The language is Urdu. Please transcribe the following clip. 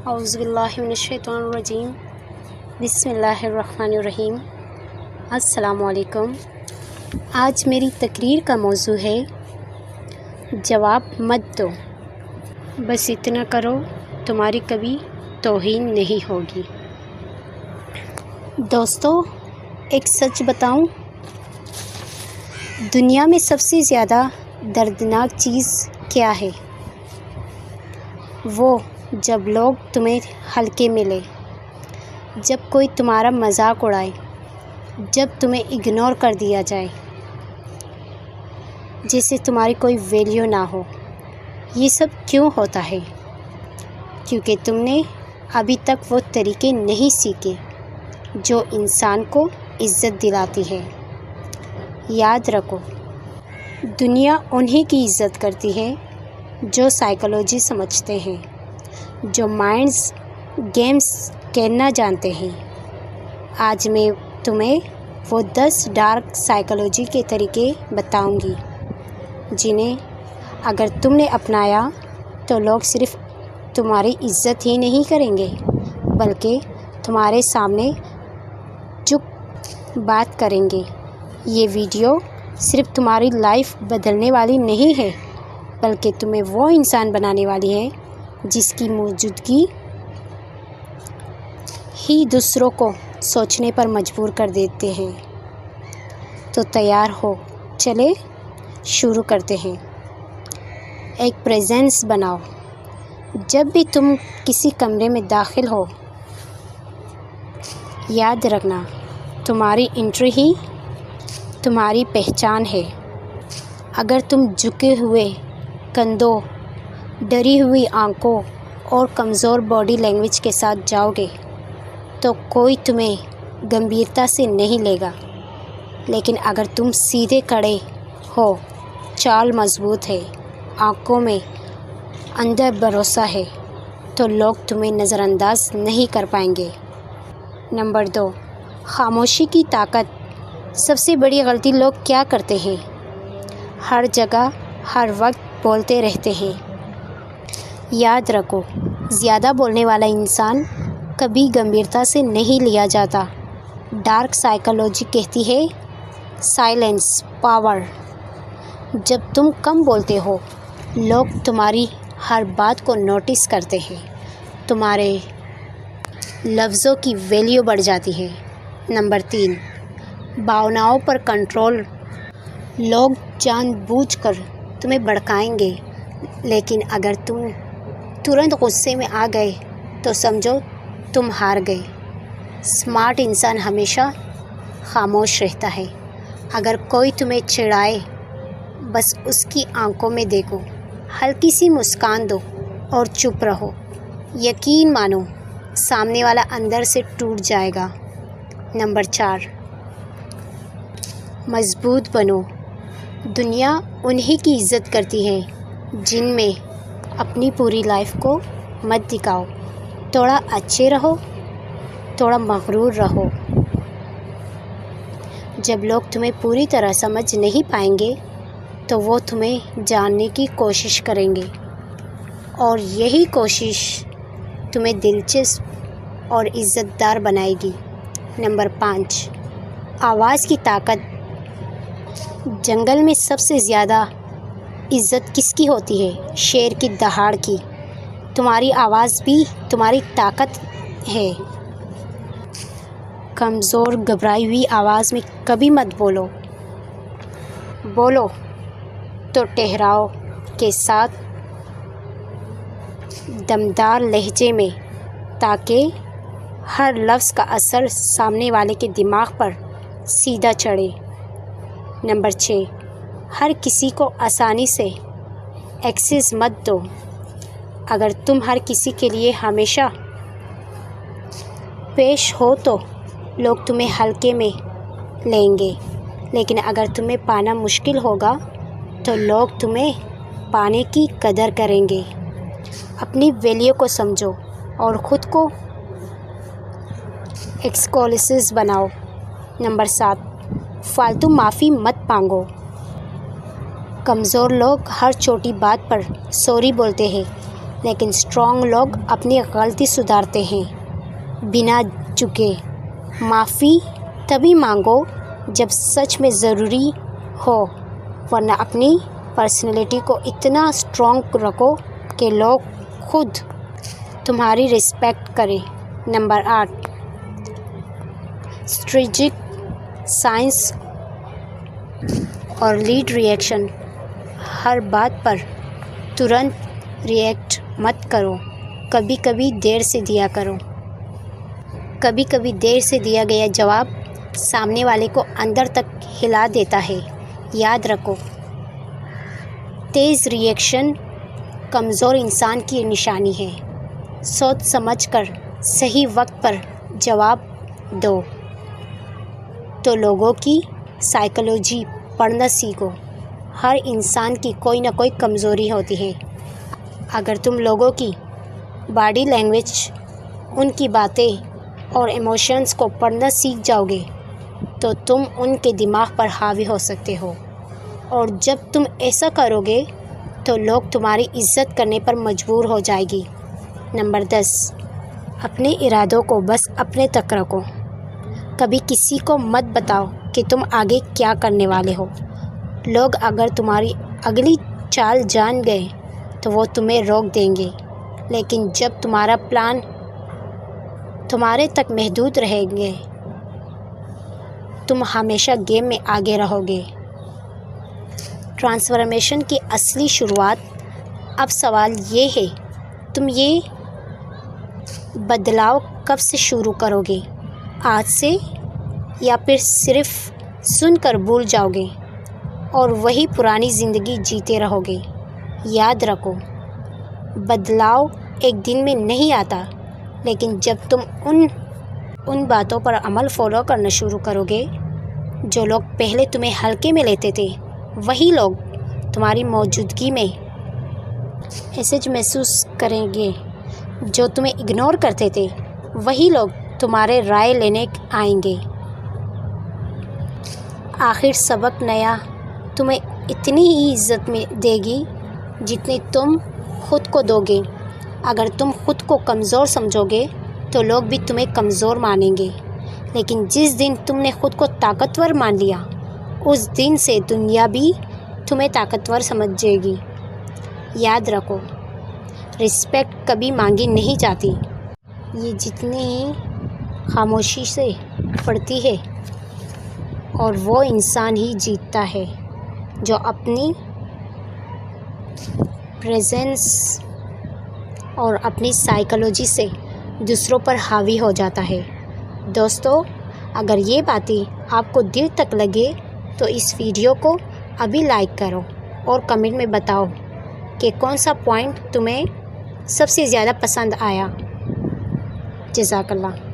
اعوذ باللہ من الشیطان الرجیم بسم اللہ الرحمن الرحیم۔ السلام علیکم۔ آج میری تقریر کا موضوع ہے جواب مت دو، بس اتنا کرو تمہاری کبھی توہین نہیں ہوگی۔ دوستو، ایک سچ بتاؤں، دنیا میں سب سے زیادہ دردناک چیز کیا ہے؟ وہ جب لوگ تمہیں ہلکے میں لے، جب کوئی تمہارا مذاق اڑائے، جب تمہیں اگنور کر دیا جائے، جیسے تمہاری کوئی ویلیو نہ ہو۔ یہ سب کیوں ہوتا ہے؟ کیونکہ تم نے ابھی تک وہ طریقے نہیں سیکھے جو انسان کو عزت دلاتی ہے۔ یاد رکھو، دنیا انہی کی عزت کرتی ہے جو سائیکالوجی سمجھتے ہیں، جو مائنڈز گیمز کھیلنا جانتے ہیں۔ آج میں تمہیں وہ 10 ڈارک سائیکالوجی کے طریقے بتاؤں گی جنہیں اگر تم نے اپنایا تو لوگ صرف تمہاری عزت ہی نہیں کریں گے بلکہ تمہارے سامنے چپ بات کریں گے۔ یہ ویڈیو صرف تمہاری لائف بدلنے والی نہیں ہے بلکہ تمہیں وہ انسان بنانے والی ہے جس کی موجودگی ہی دوسروں کو سوچنے پر مجبور کر دیتے ہیں۔ تو تیار ہو، چلے شروع کرتے ہیں۔ ایک پریزنس بناؤ۔ جب بھی تم کسی کمرے میں داخل ہو، یاد رکھنا تمہاری انٹری ہی تمہاری پہچان ہے۔ اگر تم جھکے ہوئے کندھوں، ڈری ہوئی آنکھوں اور کمزور باڈی لینگویج کے ساتھ جاؤ گے تو کوئی تمہیں گمبھیرتا سے نہیں لے گا، لیکن اگر تم سیدھے کھڑے ہو، چال مضبوط ہے، آنکھوں میں اندر بھروسہ ہے تو لوگ تمہیں نظر انداز نہیں کر پائیں گے۔ نمبر 2، خاموشی کی طاقت۔ سب سے بڑی غلطی لوگ کیا کرتے ہیں؟ ہر جگہ ہر وقت بولتے رہتے ہیں۔ یاد رکھو، زیادہ بولنے والا انسان کبھی گمبھیرتا سے نہیں لیا جاتا۔ ڈارک سائیکالوجی کہتی ہے سائلنس پاور۔ جب تم کم بولتے ہو، لوگ تمہاری ہر بات کو نوٹس کرتے ہیں، تمہارے لفظوں کی ویلیو بڑھ جاتی ہے۔ نمبر 3، بھاوناؤں پر کنٹرول۔ لوگ جان بوجھ کر تمہیں بھڑکائیں گے، لیکن اگر تم ترنت غصے میں آ گئے تو سمجھو تم ہار گئے۔ سمارٹ انسان ہمیشہ خاموش رہتا ہے۔ اگر کوئی تمہیں چڑھائے، بس اس کی آنکھوں میں دیکھو، ہلکی سی مسکان دو اور چپ رہو۔ یقین مانو، سامنے والا اندر سے ٹوٹ جائے گا۔ نمبر 4، مضبوط بنو۔ دنیا انہی کی عزت کرتی ہے جن میں اپنی پوری لائف کو مت دکھاؤ۔ تھوڑا اچھے رہو، تھوڑا مغرور رہو۔ جب لوگ تمہیں پوری طرح سمجھ نہیں پائیں گے تو وہ تمہیں جاننے کی کوشش کریں گے، اور یہی کوشش تمہیں دلچسپ اور عزت دار بنائے گی۔ نمبر 5، آواز کی طاقت۔ جنگل میں سب سے زیادہ عزت کس کی ہوتی ہے؟ شیر کی دہاڑ کی۔ تمہاری آواز بھی تمہاری طاقت ہے۔ کمزور گھبرائی ہوئی آواز میں کبھی مت بولو۔ بولو تو ٹھہراؤ کے ساتھ، دمدار لہجے میں، تاکہ ہر لفظ کا اثر سامنے والے کے دماغ پر سیدھا چڑھے۔ نمبر 6، ہر کسی کو آسانی سے ایکسیس مت دو۔ اگر تم ہر کسی کے لیے ہمیشہ پیش ہو تو لوگ تمہیں ہلکے میں لیں گے، لیکن اگر تمہیں پانا مشکل ہوگا تو لوگ تمہیں پانے کی قدر کریں گے۔ اپنی ویلیو کو سمجھو اور خود کو ایکسکلوسیو بناؤ۔ نمبر 7، فالتو معافی مت مانگو۔ کمزور لوگ ہر چھوٹی بات پر سوری بولتے ہیں، لیکن اسٹرانگ لوگ اپنی غلطی سدھارتے ہیں بنا جھکے۔ معافی تبھی مانگو جب سچ میں ضروری ہو، ورنہ اپنی پرسنالٹی کو اتنا اسٹرانگ رکھو کہ لوگ خود تمہاری رسپیکٹ کریں۔ نمبر 8، اسٹریٹجک سائنس اور لیڈ ریئیکشن۔ ہر بات پر ترنت ریئیکٹ مت کرو، کبھی کبھی دیر سے دیا کرو۔ کبھی کبھی دیر سے دیا گیا جواب سامنے والے کو اندر تک ہلا دیتا ہے۔ یاد رکھو، تیز ریئیکشن کمزور انسان کی نشانی ہے۔ سوچ سمجھ کر صحیح وقت پر جواب دو۔ تو لوگوں کی سائیکالوجی پڑھنا سیکھو۔ ہر انسان کی کوئی نہ کوئی کمزوری ہوتی ہے۔ اگر تم لوگوں کی باڈی لینگویج، ان کی باتیں اور ایموشنز کو پڑھنا سیکھ جاؤ گے تو تم ان کے دماغ پر حاوی ہو سکتے ہو، اور جب تم ایسا کرو گے تو لوگ تمہاری عزت کرنے پر مجبور ہو جائے گی۔ نمبر 10، اپنے ارادوں کو بس اپنے تک رکھو۔ کبھی کسی کو مت بتاؤ کہ تم آگے کیا کرنے والے ہو۔ لوگ اگر تمہاری اگلی چال جان گئے تو وہ تمہیں روک دیں گے، لیکن جب تمہارا پلان تمہارے تک محدود رہے گے تم ہمیشہ گیم میں آگے رہو گے۔ ٹرانسفارمیشن کی اصلی شروعات۔ اب سوال یہ ہے، تم یہ بدلاؤ کب سے شروع کرو گے؟ آج سے، یا پھر صرف سن کر بھول جاؤ گے اور وہی پرانی زندگی جیتے رہو گے؟ یاد رکھو، بدلاؤ ایک دن میں نہیں آتا، لیکن جب تم ان باتوں پر عمل فالو کرنا شروع کرو گے جو لوگ پہلے تمہیں ہلکے میں لیتے تھے، وہی لوگ تمہاری موجودگی میں احساس محسوس کریں گے۔ جو تمہیں اگنور کرتے تھے وہی لوگ تمہارے رائے لینے آئیں گے۔ آخر سبق نیا تمہیں اتنی ہی عزت دے گی جتنی تم خود کو دو گے۔ اگر تم خود کو کمزور سمجھو گے تو لوگ بھی تمہیں کمزور مانیں گے، لیکن جس دن تم نے خود کو طاقتور مان لیا، اس دن سے دنیا بھی تمہیں طاقتور سمجھے گی۔ یاد رکھو، رسپیکٹ کبھی مانگی نہیں جاتی، یہ جتنی خاموشی سے پڑتی ہے، اور وہ انسان ہی جیتتا ہے جو اپنی پریزنس اور اپنی سائیکالوجی سے دوسروں پر حاوی ہو جاتا ہے۔ دوستو، اگر یہ باتیں آپ کو دل تک لگے تو اس ویڈیو کو ابھی لائک کرو اور کمنٹ میں بتاؤ کہ کون سا پوائنٹ تمہیں سب سے زیادہ پسند آیا۔ جزاک اللہ۔